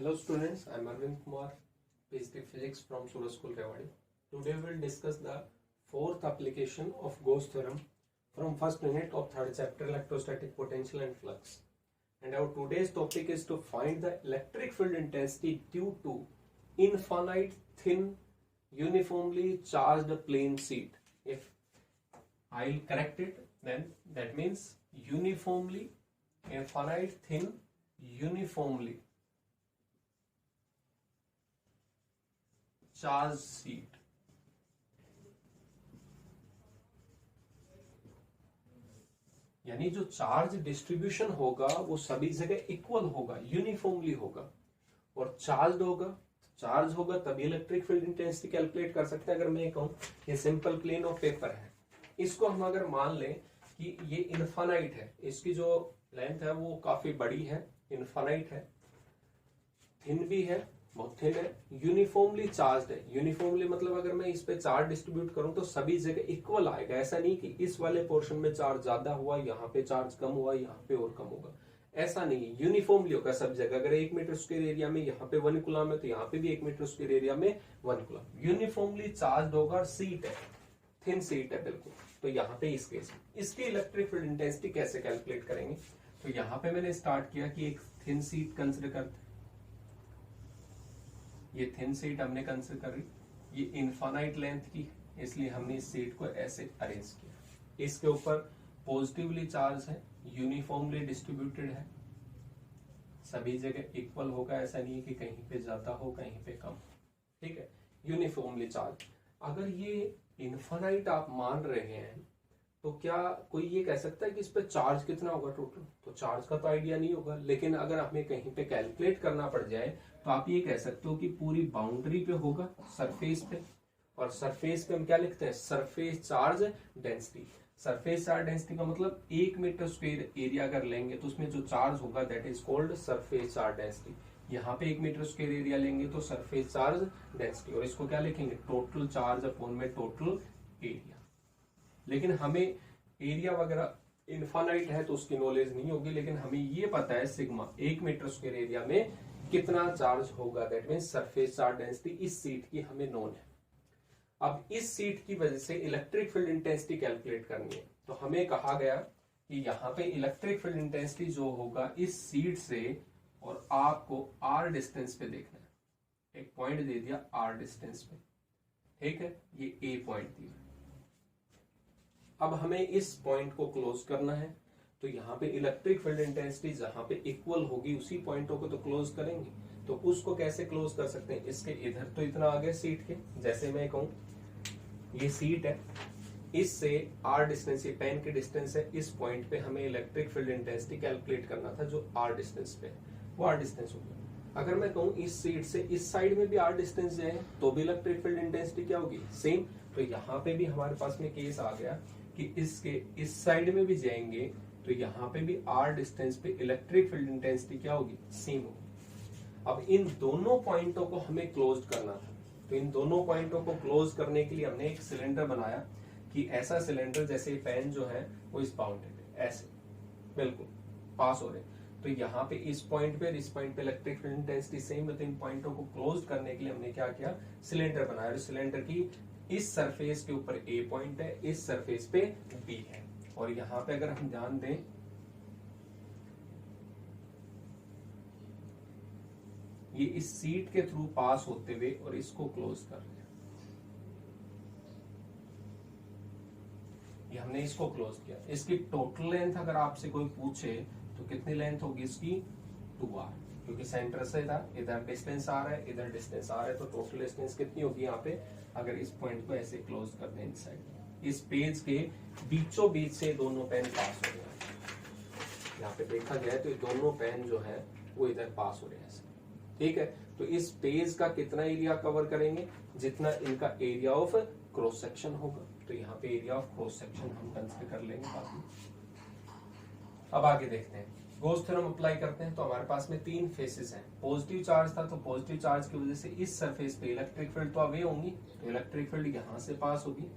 Hello students, I am Arvind Kumar, PhD Physics from Surya School, Rewari. Today we will discuss the fourth application of Gauss theorem from first unit of third chapter electrostatic potential and flux. And our today's topic is to find the electric field intensity due to infinite thin uniformly charged plane sheet. If I'll correct it, then that means uniformly infinite thin uniformly charge sheet यानी जो charge distribution होगा वो सभी जगह equal होगा, uniformly होगा और charge होगा तभी इलेक्ट्रिक फील्ड इंटेंसिटी कैलकुलेट कर सकते हैं। अगर मैं कहूं ये सिंपल प्लेन ऑफ पेपर है, इसको हम अगर मान लें कि ये इनफाइनाइट है, इसकी जो लेंथ है वो काफी बड़ी है, इनफाइनाइट है, थिन भी है, बहुत थिन है, यूनिफॉर्मली चार्ज है। यूनिफॉर्मली मतलब अगर मैं इस पे चार्ज डिस्ट्रीब्यूट करूं तो सभी जगह इक्वल आएगा। ऐसा नहीं कि इस वाले पोर्शन में चार्ज ज्यादा हुआ, यहाँ पे चार्ज कम हुआ, यहाँ पे और कम होगा, ऐसा नहीं है। यूनिफॉर्मली होगा सब जगह। अगर 1 मीटर स्क्वायर एरिया में यहाँ पे 1 कूलम है तो यहाँ पे भी 1 मीटर स्क्वायर एरिया में 1 कूलम यूनिफॉर्मली चार्ज होगा। और सीट है, थिन सीट है बिल्कुल। तो यहाँ पे इस केस में इसकी इलेक्ट्रिक फील्ड इंटेंसिटी कैसे कैलकुलेट करेंगे, तो यहाँ पे मैंने स्टार्ट किया कि एक थिन सीट कंसिडर करते हैं। ये थिन सीट हमने कंसिडर करी, ये इनफाइनाइट लेंथ की, इसलिए हमने इस सीट को ऐसे अरेंज किया। इसके ऊपर पॉजिटिवली चार्ज है, यूनिफॉर्मली डिस्ट्रीब्यूटेड है, सभी जगह इक्वल होगा, ऐसा नहीं है कि कहीं पे ज्यादा हो कहीं पे कम, ठीक है, यूनिफॉर्मली चार्ज। अगर ये इनफाइनाइट आप मान रहे हैं तो क्या कोई ये कह सकता है कि इस पे चार्ज कितना होगा टोटल? तो चार्ज का तो आइडिया नहीं होगा, लेकिन अगर हमें कहीं पे कैलकुलेट करना पड़ जाए तो आप ये कह सकते हो कि पूरी बाउंड्री पे होगा, सरफेस पे। और सरफेस पे हम क्या लिखते हैं? Surface charge density. Surface charge density का मतलब 1 मीटर स्क्वायर एरिया अगर लेंगे तो उसमें जो चार्ज होगा that is called surface charge density. यहाँ पे 1 मीटर स्क्वायर एरिया लेंगे तो सरफेस चार्ज डेंसिटी, और इसको क्या लिखेंगे? टोटल चार्ज अपॉन में टोटल एरिया। लेकिन हमें एरिया वगैरह इनफाइनाइट है तो उसकी नॉलेज नहीं होगी, लेकिन हमें ये पता है सिग्मा 1 मीटर स्क्वायर एरिया में कितना चार्ज होगा, that means surface charge density इस सीट की हमें नोन है। अब इस सीट की वजह से इलेक्ट्रिक फील्ड इंटेंसिटी कैलकुलेट करनी है, तो हमें कहा गया कि यहाँ पे इलेक्ट्रिक फील्ड इंटेंसिटी जो होगा इस सीट से, और आपको आर डिस्टेंस पे देखना है। एक पॉइंट दे दिया आर डिस्टेंस पे, ठीक है, ये ए पॉइंट दिया। अब हमें इस पॉइंट को क्लोज करना है, तो यहाँ पे इलेक्ट्रिक फील्ड इंटेंसिटी जहां पे इक्वल होगी उसी पॉइंटों को तो क्लोज करेंगे। तो उसको कैसे क्लोज कर सकते हैं? इसके इधर तो इतना आ गया सीट के, जैसे मैं कहूं ये सीट है, इससे आर डिस्टेंस, ये पेन की डिस्टेंस है, इस पॉइंट पे हमें इलेक्ट्रिक फील्ड इंटेंसिटी कैलकुलेट करना था जो आर डिस्टेंस पे है, वो आर डिस्टेंस हो गया। अगर मैं कहूं इस सीट से इस साइड में भी आर डिस्टेंस जाए तो भी इलेक्ट्रिक फील्ड इंटेंसिटी क्या होगी? सेम। तो यहाँ पे भी हमारे पास में केस आ गया कि इसके इस साइड में भी जाएंगे तो यहाँ पे भी आर डिस्टेंस पे इलेक्ट्रिक फील्ड इंटेंसिटी क्या होगी? सेम होगी। अब इन दोनों पॉइंटों को हमें क्लोज करना था, तो इन दोनों पॉइंटों को क्लोज करने के लिए हमने एक सिलेंडर बनाया कि ऐसा सिलेंडर जैसे पेन जो है वो इस बाउंडेड है, ऐसे बिल्कुल पास हो रहे। तो यहाँ पे इस पॉइंट पे इस पॉइंट पे इलेक्ट्रिक फील्ड इंटेंसिटी सेम है, तो इन पॉइंटों को क्लोज करने के लिए हमने क्या किया? सिलेंडर बनाया। और सिलेंडर की इस सरफेस के ऊपर ए पॉइंट है, इस सरफेस पे बी है, और यहां पे अगर हम ध्यान दें ये इस सीट के थ्रू पास होते हुए और इसको क्लोज कर रहे हैं, ये हमने इसको क्लोज किया। इसकी टोटल लेंथ अगर आपसे कोई पूछे तो कितनी लेंथ होगी इसकी? 2r, क्योंकि सेंटर से था, इधर डिस्टेंस आ रहा है, इधर डिस्टेंस आ रहा है, तो टोटल डिस्टेंस कितनी होगी यहाँ पे? अगर इस पॉइंट को ऐसे क्लोज कर दें इनसाइड, इस पेज के बीचों बीच से दोनों पेन पास हो रहे हैं। यहाँ पे देखा जाए तो ये दोनों पेन जो है वो इधर पास हो रहे हैं, ठीक है। तो इस पेज का कितना एरिया कवर करेंगे? जितना इनका एरिया ऑफ क्रॉस सेक्शन होगा। तो यहाँ पे एरिया ऑफ क्रॉस सेक्शन हम कंसिडर कर लेंगे बाद में। अब आगे देखते हैं, गॉस थ्योरम अप्लाई करते हैं। तो हमारे पास में 3 फेसेस हैं। पॉजिटिव चार्ज था तो पॉजिटिव चार्ज की वजह से इस सरफेस पे इलेक्ट्रिक फील्ड तो अवे होंगी, तो इलेक्ट्रिक फील्ड यहां से पास होगी,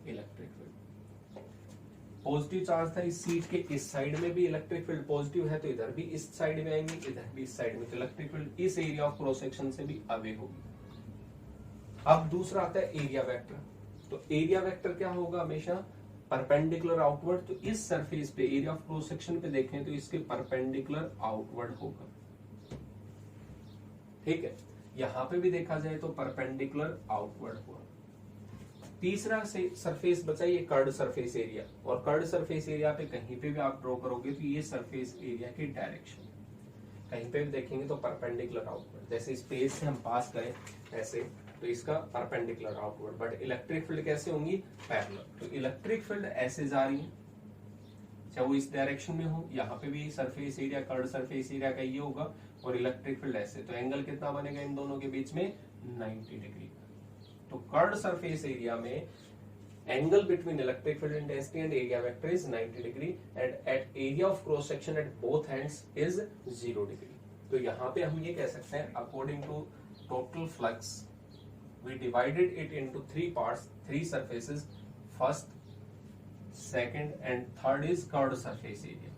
इलेक्ट्रिक फील्ड पॉजिटिव चार्ज था इस सीट के इस साइड में भी इलेक्ट्रिक फील्ड पॉजिटिव है, तो इधर भी इस साइड में आएंगे, इधर भी इस साइड में, तो इलेक्ट्रिक फील्ड इस एरिया ऑफ क्रॉस सेक्शन से भी अवे होगी। अब दूसरा आता है एरिया वेक्टर। तो एरिया वेक्टर क्या होगा, हमेशा परपेंडिकुलर आउटवर्ड। तो इस सरफेस पे एरिया ऑफ क्रॉस सेक्शन पे देखें तो इसके परपेंडिकुलर आउटवर्ड होगा, ठीक है। यहां पे भी देखा जाए तो परपेंडिकुलर आउटवर्ड हुआ। तीसरा से सरफेस बचा ये कर्ड सरफेस एरिया, और कर्ड सरफेस एरिया पे कहीं पे भी आप ड्रॉ करोगे तो ये सरफेस एरिया की डायरेक्शन, कहीं पे भी देखेंगे तो परपेंडिकुलर आउटवर्ड। जैसे स्पेस से हम पास करें ऐसे, तो इसका perpendicular outward, but electric field कैसे होंगी, पैरेलल। तो इलेक्ट्रिक फील्ड ऐसे जा रही है, चाहे वो इस डायरेक्शन में हो, यहाँ पे भी surface area curd surface area का ये होगा, और इलेक्ट्रिक फील्ड ऐसे, तो एंगल कितना बनेगा इन दोनों के बीच में, 90 डिग्री। तो कर्ड सरफेस एरिया में angle between electric field intensity and area vector is 90 degree, and at area of cross section at both ends is 0 degree. तो यहाँ पे हम ये कह सकते हैं, according to total flux we divided it into 3 parts, 3 surfaces, first, second and third is curved surface area।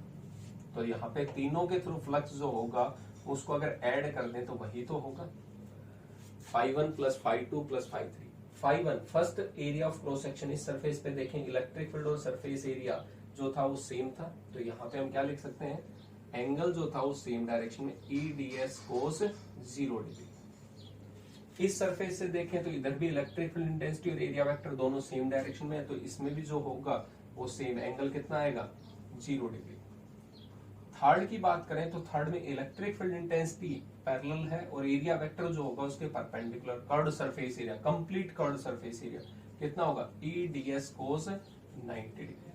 तो यहाँ पे तीनों के थ्रू फ्लक्स जो होगा उसको अगर ऐड कर दें तो वही तो होगा, φ1 plus φ2 plus φ3। φ1 first area of cross section, इस सरफेस पे देखें इलेक्ट्रिक फील्ड और सरफेस एरिया जो था वो सेम था, तो यहाँ पे हम क्या लिख सकते हैं, एंगल जो था वो सेम डायरेक्शन में, EDS cos 0 डिग्री। इस सरफेस से देखें तो इधर भी इलेक्ट्रिक फील्ड इंटेंसिटी और एरिया वेक्टर दोनों सेम डायरेक्शन में है, तो इसमें भी जो होगा वो सेम, एंगल कितना आएगा, 0 डिग्री। थर्ड की बात करें तो थर्ड में इलेक्ट्रिक फील्ड इंटेंसिटी पैरेलल है, और एरिया वेक्टर जो होगा उसके perpendicular, curved surface area, complete curved surface area कितना होगा, EDS cos 90 डिग्री।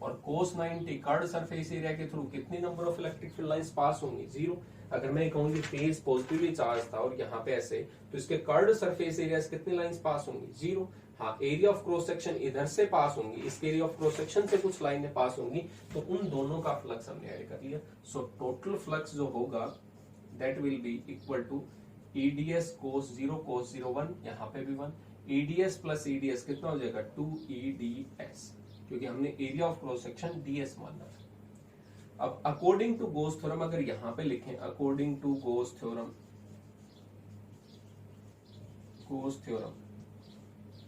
और cos 90 कर्व्ड सरफेस एरिया के थ्रू कितनी number of electric field lines pass होंगी, 0। अगर मैं कहूंगी फेज पॉजिटिवली चार्ज था और यहाँ पे ऐसे, तो इसके कर्व्ड सरफेस एरिया से कितनी लाइंस पास होंगी, 0। हाँ, एरिया ऑफ क्रॉस सेक्शन इधर से पास होंगी, इसके एरिया ऑफ क्रॉस सेक्शन से कुछ लाइनें पास होंगी, तो उन दोनों का फ्लक्स हमने ऐड कर लिया। सो टोटल फ्लक्स जो होगा that will be equal to EDS cos 0 cos 0 1, यहाँ पे भी 1, EDS प्लस EDS कितना हो जाएगा, 2EDS, क्योंकि हमने area of cross section DS माना था। अब अकॉर्डिंग टू गोस थ्योरम अगर यहां पे लिखें, अकॉर्डिंग टू गोस थ्योरम,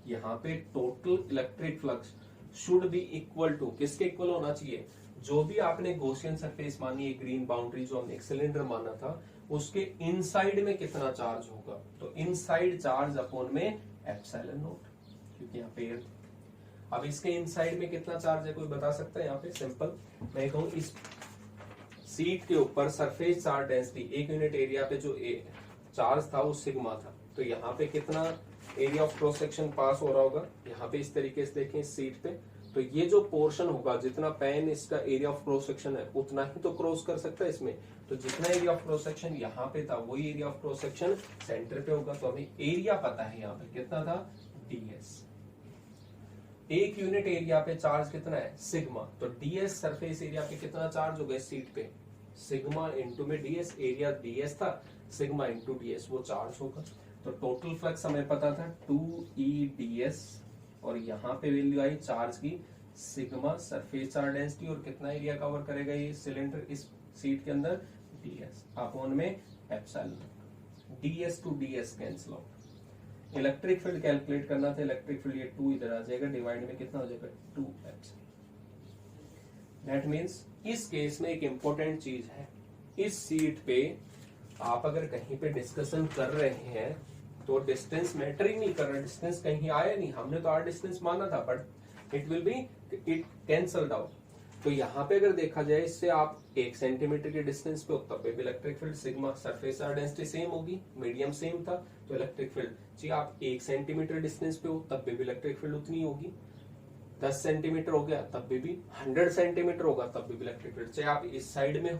यहां पे total electric flux should be equal to, किसके इक्वल होना चाहिए, जो भी आपने गॉसियन सरफेस मानी है, ग्रीन बाउंड्री जो हमने एक सिलेंडर माना था, उसके इनसाइड में कितना चार्ज होगा, तो इनसाइड चार्ज अपॉन में एप्सिलॉन नॉट, क्योंकि यहाँ पे एयर। अब इसके इनसाइड में कितना चार्ज है, कोई बता सकता है, यहाँ पे सिंपल मैं कहूँ, इस सीट के ऊपर सरफेस चार्ज डेंसिटी एक यूनिट एरिया पे जो चार्ज था वो सिग्मा था, तो यहाँ पे कितना एरिया ऑफ क्रॉस सेक्शन पास हो रहा होगा, यहाँ पे इस तरीके से देखें इस सीट पे, तो ये जो पोर्शन होगा, जितना पैन इसका एरिया ऑफ क्रॉस सेक्शन है उतना ही तो क्रॉस कर सकता है इसमें, तो जितना एरिया ऑफ क्रॉस सेक्शन यहाँ पे था वही area of cross section centre पे होगा, तो हमें एरिया पता है यहाँ पे कितना था, DS। एक यूनिट एरिया पे चार्ज कितना है, सिग्मा, तो DS सरफेस एरिया पे कितना चार्ज होगा इस सीट पे, सिग्मा इंटू में DS, एरिया DS था, सिग्मा इंटू DS वो चार्ज होगा। तो टोटल फ्लक्स हमें पता था 2EDS, और यहाँ पे वैल्यू आई चार्ज की, सिग्मा सरफेस चार्ज डेंसिटी, और कितना एरिया कवर करेगा ये सिलेंडर इस सीट के अंदर, DS अपॉन में epsilon. DS to DS cancel out. Electric field calculate करना था, इलेक्ट्रिक फील्ड ये 2 इधर आ जाएगा, डिवाइड में कितना हो जाएगा, 2 एप्सिलॉन। दैट मीन्स इस केस में एक इंपॉर्टेंट चीज है, इस सीट पे आप अगर कहीं पे डिस्कशन कर रहे हैं तो डिस्टेंस मैटर ही नहीं कर रहा, डिस्टेंस कहीं आया नहीं, हमने तो आर डिस्टेंस माना था, but it will be, it cancelled out. तो यहाँ पे अगर देखा जाए, इससे आप 1 सेंटीमीटर के डिस्टेंस पे हो तब पे भी electric field sigma, surface charge density same होगी, मीडियम सेम था, तो इलेक्ट्रिक फील्ड जी आप 1 सेंटीमीटर डिस्टेंस पे हो तब पे भी इलेक्ट्रिक फील्ड उतनी होगी, 10 सेंटीमीटर हो गया तब भी 100 सेंटीमीटर होगा तब भी इलेक्ट्रिक फील्ड, चाहे आप इस साइड में हो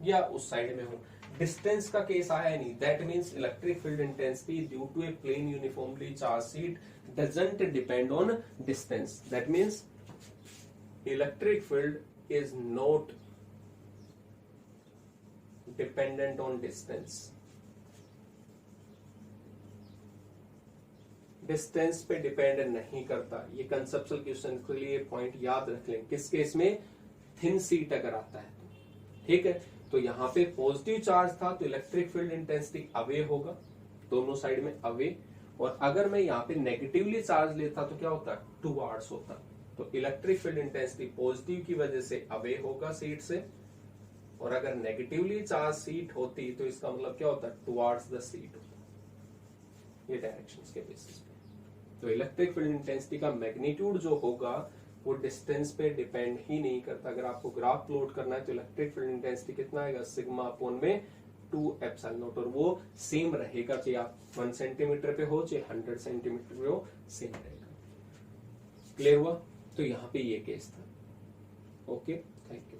या उस साइड में हो, डिस्टेंस का केस आया नहीं। That means electric field intensity due to a plane uniformly charged sheet doesn't depend on distance. That means electric field is not dependent on distance. Distance पे डिपेंड नहीं करता। ये कंसेप्चुअल क्वेश्चन के लिए point याद रख लें। किस केस में? थिन सीट अगर आता है तो, ठीक है। तो यहाँ पे पॉजिटिव चार्ज था तो इलेक्ट्रिक फील्ड इंटेंसिटी अवे होगा, दोनों साइड में अवे। और अगर मैं यहाँ पे नेगेटिवली चार्ज लेता तो क्या होता? टुवार्ड्स होता। तो इलेक्ट्रिक फील्ड इंटेंसिटी पॉजिटिव की वजह से अवे होगा सीट से, और अगर नेगेटिवली चार्ज सीट होती तो इसका मतलब क्या होता? टुवार्ड्स द सीट होता। ये डायरेक्शंस के बेसिस पे तो इलेक्ट्रिक फील्ड इंटेंसिटी का मैग्नीट्यूड जो होगा वो डिस्टेंस पे डिपेंड ही नहीं करता। अगर आपको ग्राफ प्लॉट करना है तो इलेक्ट्रिक फील्ड इंटेंसिटी कितना आएगा? सिग्मा अपॉन में 2 एप्सिलॉन नॉट, और वो सेम रहेगा चाहे आप 1 सेंटीमीटर पे हो चाहे 100 सेंटीमीटर पे हो, सेम रहेगा। क्लियर हुआ? तो यहाँ पे ये केस था। Okay, thank you.